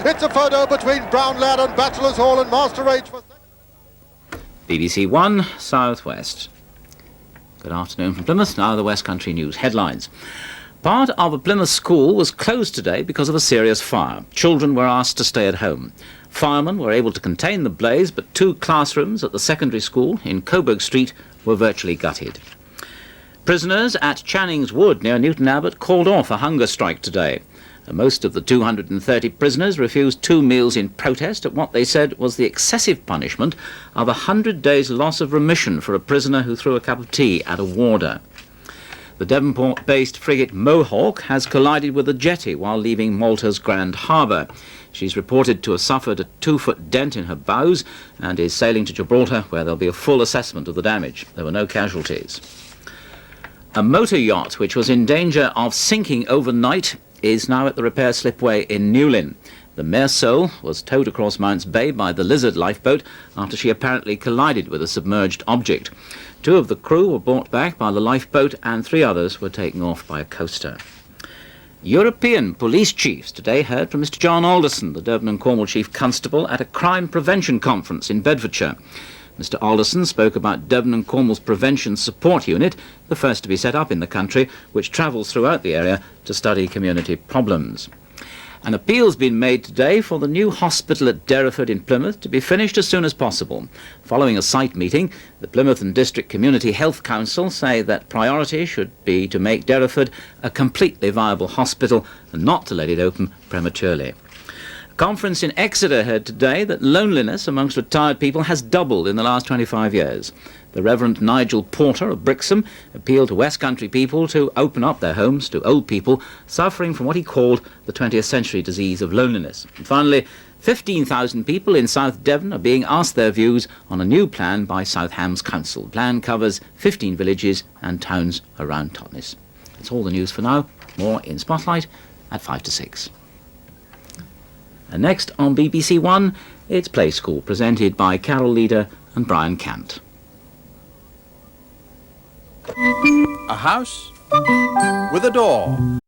It's a photo between Brown Lad and Bachelor's Hall and Master H. BBC1 South West. Good afternoon from Plymouth. Now the West Country News headlines. Part of a Plymouth school was closed today because of a serious fire. Children were asked to stay at home. Firemen were able to contain the blaze, but 2 classrooms at the secondary school in Coburg Street were virtually gutted. Prisoners at Channing's Wood near Newton Abbot called off a hunger strike today. Most of the 230 prisoners refused 2 meals in protest at what they said was the excessive punishment of 100 days' loss of remission for a prisoner who threw a cup of tea at a warder. The Devonport-based frigate Mohawk has collided with a jetty while leaving Malta's Grand Harbour. She's reported to have suffered a 2-foot dent in her bows and is sailing to Gibraltar, where there'll be a full assessment of the damage. There were no casualties. A motor yacht which was in danger of sinking overnight is now at the repair slipway in Newlyn. The Mersol was towed across Mounts Bay by the Lizard lifeboat after she apparently collided with a submerged object. 2 of the crew were brought back by the lifeboat and 3 others were taken off by a coaster. European police chiefs today heard from Mr. John Alderson, the Devon and Cornwall Chief Constable, at a crime prevention conference in Bedfordshire. Mr. Alderson spoke about Devon and Cornwall's Prevention Support Unit, the first to be set up in the country, which travels throughout the area to study community problems. An appeal's been made today for the new hospital at Derriford in Plymouth to be finished as soon as possible. Following a site meeting, the Plymouth and District Community Health Council say that priority should be to make Derriford a completely viable hospital and not to let it open prematurely. A conference in Exeter heard today that loneliness amongst retired people has doubled in the last 25 years. The Reverend Nigel Porter of Brixham appealed to West Country people to open up their homes to old people suffering from what he called the 20th century disease of loneliness. And finally, 15,000 people in South Devon are being asked their views on a new plan by South Hams Council. The plan covers 15 villages and towns around Totnes. That's all the news for now. More in Spotlight at 5 to 6. And next on BBC One, it's Play School, presented by Carol Leader and Brian Cant. A house with a door.